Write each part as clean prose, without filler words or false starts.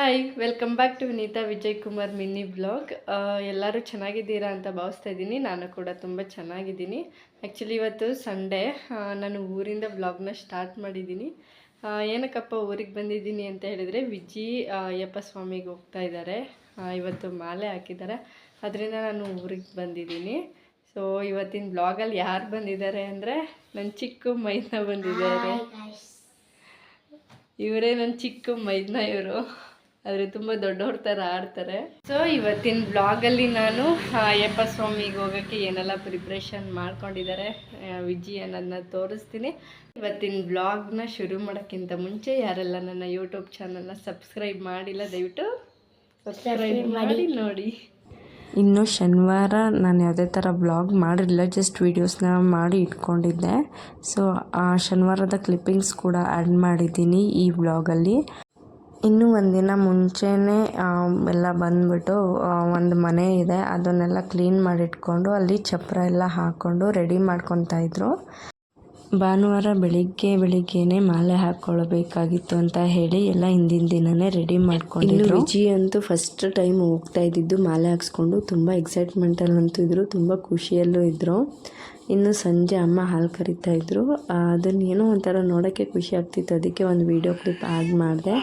Hi, welcome back to Vineetha Vijay Kumar mini blog. ಎಲ್ಲರೂ ಚೆನ್ನಾಗಿದ್ದೀರಾ ಅಂತ ಭಾವಿಸ್ತಾ ಇದ್ದೀನಿ. ನಾನು ಕೂಡ ತುಂಬ ಚೆನ್ನಾಗಿದ್ದೀನಿ. ಆ್ಯಕ್ಚುಲಿ ಇವತ್ತು ಸಂಡೇ, ನಾನು ಊರಿಂದ ಬ್ಲಾಗ್ನ ಸ್ಟಾರ್ಟ್ ಮಾಡಿದ್ದೀನಿ. ಏನಕ್ಕಪ್ಪ ಊರಿಗೆ ಬಂದಿದ್ದೀನಿ ಅಂತ ಹೇಳಿದರೆ, ವಿಜಿ ಅಯ್ಯಪ್ಪ ಸ್ವಾಮಿಗೆ ಹೋಗ್ತಾ ಇದ್ದಾರೆ. ಇವತ್ತು ಮಾಲೆ ಹಾಕಿದ್ದಾರೆ, ಅದರಿಂದ ನಾನು ಊರಿಗೆ ಬಂದಿದ್ದೀನಿ. ಸೊ ಇವತ್ತಿನ ಬ್ಲಾಗಲ್ಲಿ ಯಾರು ಬಂದಿದ್ದಾರೆ ಅಂದರೆ, ನನ್ನ ಚಿಕ್ಕ ಮೈದ್ನ ಬಂದಿದ್ದಾರೆ. ಇವರೇ ನನ್ನ ಚಿಕ್ಕ ಮೈದ್ನ. ಇವರು ಆದರೆ ತುಂಬ ದೊಡ್ಡವ್ರ ಥರ ಆಡ್ತಾರೆ. ಸೊ ಇವತ್ತಿನ ಬ್ಲಾಗಲ್ಲಿ ನಾನು ಅಯ್ಯಪ್ಪ ಸ್ವಾಮಿಗೆ ಹೋಗೋಕ್ಕೆ ಏನೆಲ್ಲ ಪ್ರಿಪ್ರೇಷನ್ ಮಾಡ್ಕೊಂಡಿದ್ದಾರೆ ವಿಜಿ ಅನ್ನೋದನ್ನ ತೋರಿಸ್ತೀನಿ. ಇವತ್ತಿನ ಬ್ಲಾಗ್ನ ಶುರು ಮಾಡೋಕ್ಕಿಂತ ಮುಂಚೆ ಯಾರೆಲ್ಲ ನನ್ನ ಯೂಟ್ಯೂಬ್ ಚಾನಲ್ನ ಸಬ್ಸ್ಕ್ರೈಬ್ ಮಾಡಿಲ್ಲ, ದಯವಿಟ್ಟು ಸಬ್ಸ್ಕ್ರೈಬ್ ಮಾಡಿ ನೋಡಿ. ಇನ್ನು ಶನಿವಾರ ನಾನು ಯಾವುದೇ ಥರ ಬ್ಲಾಗ್ ಮಾಡಿರಲಿಲ್ಲ, ಜಸ್ಟ್ ವೀಡಿಯೋಸ್ನ ಮಾಡಿ ಇಟ್ಕೊಂಡಿದ್ದೆ. ಸೊ ಆ ಶನಿವಾರದ ಕ್ಲಿಪ್ಪಿಂಗ್ಸ್ ಕೂಡ ಆ್ಯಡ್ ಮಾಡಿದ್ದೀನಿ ಈ ಬ್ಲಾಗಲ್ಲಿ. ಇನ್ನೂ ಒಂದಿನ ಮುಂಚೆನೇ ಎಲ್ಲ ಬಂದುಬಿಟ್ಟು ಒಂದು ಮನೆ ಇದೆ, ಅದನ್ನೆಲ್ಲ ಕ್ಲೀನ್ ಮಾಡಿಟ್ಕೊಂಡು ಅಲ್ಲಿ ಚಪ್ಪರ ಎಲ್ಲ ಹಾಕ್ಕೊಂಡು ರೆಡಿ ಮಾಡ್ಕೊತಾಯಿದ್ರು. ಭಾನುವಾರ ಬೆಳಿಗ್ಗೆನೇ ಮಾಲೆ ಹಾಕ್ಕೊಳ್ಬೇಕಾಗಿತ್ತು ಅಂತ ಹೇಳಿ ಎಲ್ಲ ಹಿಂದಿನ ದಿನವೇ ರೆಡಿ ಮಾಡ್ಕೊಂಡಿದ್ರು. ವಿಜಿ ಅಂತೂ ಫಸ್ಟ್ ಟೈಮ್ ಹೋಗ್ತಾ ಇದ್ದಿದ್ದು ಮಾಲೆ ಹಾಕ್ಸ್ಕೊಂಡು ತುಂಬ ಎಕ್ಸೈಟ್ಮೆಂಟಲ್ಲಂತೂ ಇದ್ದರು, ತುಂಬ ಖುಷಿಯಲ್ಲೂ ಇದ್ದರು. ಇನ್ನು ಸಂಜೆ ಅಮ್ಮ ಹಾಲು ಕರಿತಾ ಇದ್ರು, ಅದನ್ನೇನೋ ಒಂಥರ ನೋಡೋಕ್ಕೆ ಖುಷಿ ಆಗ್ತಿತ್ತು, ಅದಕ್ಕೆ ಒಂದು ವಿಡಿಯೋ ಕ್ಲಿಪ್ ಆ್ಯಡ್ ಮಾಡಿದೆ.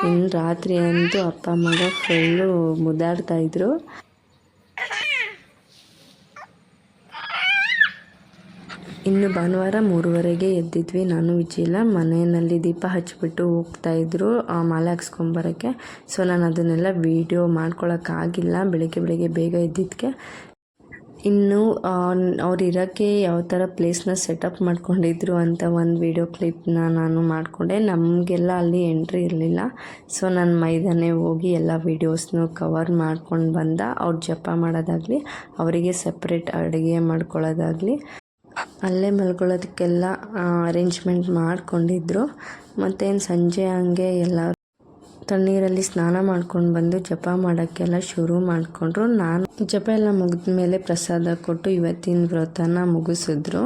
ಇನ್ನು ರಾತ್ರಿ ಅಂತೂ ಅಪ್ಪ ಮಗ ಫುಲ್ಲು ಮುದ್ದಾಡ್ತಾಯಿದ್ರು. ಇನ್ನು ಭಾನುವಾರ 3:30ಗೆ ಎದ್ದಿದ್ವಿ, ನಾನು ವಿಜಯಿಲ್ಲ. ಮನೆಯಲ್ಲಿ ದೀಪ ಹಚ್ಚಿಬಿಟ್ಟು ಹೋಗ್ತಾಯಿದ್ರು ಮಾಲೆ ಹಾಕ್ಸ್ಕೊಂಬರೋಕ್ಕೆ. ಸೊ ನಾನು ಅದನ್ನೆಲ್ಲ ವೀಡಿಯೋ ಮಾಡ್ಕೊಳಕ್ಕಾಗಿಲ್ಲ, ಬೆಳಗ್ಗೆ ಬೇಗ ಎದ್ದಿದ್ದಕ್ಕೆ. ಇನ್ನು ಅವ್ರು ಇರೋಕ್ಕೆ ಯಾವ ಥರ ಪ್ಲೇಸ್ನ ಸೆಟಪ್ ಮಾಡ್ಕೊಂಡಿದ್ರು ಅಂತ ಒಂದು ವಿಡಿಯೋ ಕ್ಲಿಪ್ನ ನಾನು ಮಾಡಿಕೊಂಡೆ. ನಮಗೆಲ್ಲ ಅಲ್ಲಿ ಎಂಟ್ರಿ ಇರಲಿಲ್ಲ, ಸೊ ನಾನು ಮೈದಾನೆ ಹೋಗಿ ಎಲ್ಲ ವೀಡಿಯೋಸ್ನೂ ಕವರ್ ಮಾಡ್ಕೊಂಡು ಬಂದ. ಅವ್ರು ಜಪ ಮಾಡೋದಾಗಲಿ, ಅವರಿಗೆ ಸಪ್ರೇಟ್ ಅಡುಗೆ ಮಾಡ್ಕೊಳ್ಳೋದಾಗಲಿ, ಅಲ್ಲೇ ಮಲ್ಕೊಳ್ಳೋದಕ್ಕೆಲ್ಲ ಅರೇಂಜ್ಮೆಂಟ್ ಮಾಡ್ಕೊಂಡಿದ್ರು. ಮತ್ತೇನು ಸಂಜೆ ಹಂಗೆ ಎಲ್ಲ ತಣ್ಣೀರಲ್ಲಿ ಸ್ನಾನ ಮಾಡ್ಕೊಂಡು ಬಂದು ಜಪ ಮಾಡೋಕ್ಕೆಲ್ಲ ಶುರು ಮಾಡಿಕೊಂಡ್ರು. ನಾನು ಜಪ ಎಲ್ಲ ಮುಗಿದ ಮೇಲೆ ಪ್ರಸಾದ ಕೊಟ್ಟು ಇವತ್ತಿನ ವ್ರತನ ಮುಗಿಸಿದ್ರು.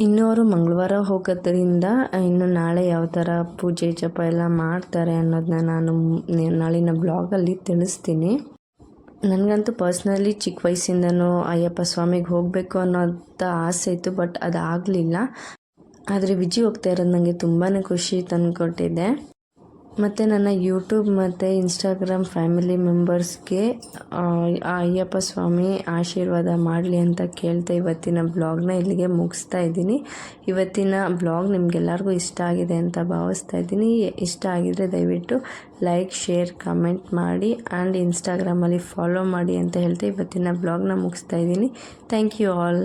ಇನ್ನು ಅವರು ಮಂಗಳವಾರ ಹೋಗೋದ್ರಿಂದ ಇನ್ನು ನಾಳೆ ಯಾವ ಥರ ಪೂಜೆ ಜಪ ಎಲ್ಲ ಮಾಡ್ತಾರೆ ಅನ್ನೋದನ್ನ ನಾನು ನಾಳಿನ ಬ್ಲಾಗಲ್ಲಿ ತಿಳಿಸ್ತೀನಿ. ನನಗಂತೂ ಪರ್ಸ್ನಲಿ ಚಿಕ್ಕ ವಯಸ್ಸಿಂದನೂ ಅಯ್ಯಪ್ಪ ಸ್ವಾಮಿಗೆ ಹೋಗಬೇಕು ಅನ್ನೋಂಥ ಆಸೆ ಇತ್ತು, ಬಟ್ ಅದಾಗಲಿಲ್ಲ. ಆದರೆ ವಿಜಿ ಹೋಗ್ತಾ ಇರೋದು ನನಗೆ ತುಂಬಾ ಖುಷಿ ತಂದುಕೊಟ್ಟಿದೆ. ಮತ್ತು ನನ್ನ ಯೂಟ್ಯೂಬ್ ಮತ್ತು ಇನ್ಸ್ಟಾಗ್ರಾಮ್ ಫ್ಯಾಮಿಲಿ ಮೆಂಬರ್ಸ್ಗೆ ಅಯ್ಯಪ್ಪ ಸ್ವಾಮಿ ಆಶೀರ್ವಾದ ಮಾಡಲಿ ಅಂತ ಕೇಳ್ತಾ ಇವತ್ತಿನ ಬ್ಲಾಗ್ನ ಇಲ್ಲಿಗೆ ಮುಗಿಸ್ತಾ ಇದ್ದೀನಿ. ಇವತ್ತಿನ ಬ್ಲಾಗ್ ನಿಮಗೆಲ್ಲರಿಗೂ ಇಷ್ಟ ಆಗಿದೆ ಅಂತ ಭಾವಿಸ್ತಾ ಇದ್ದೀನಿ. ಇಷ್ಟ ಆಗಿದರೆ ದಯವಿಟ್ಟು ಲೈಕ್, ಶೇರ್, ಕಮೆಂಟ್ ಮಾಡಿ ಆ್ಯಂಡ್ ಇನ್ಸ್ಟಾಗ್ರಾಮಲ್ಲಿ ಫಾಲೋ ಮಾಡಿ ಅಂತ ಹೇಳ್ತಾ ಇವತ್ತಿನ ಬ್ಲಾಗ್ನ ಮುಗಿಸ್ತಾ ಇದ್ದೀನಿ. Thank you all.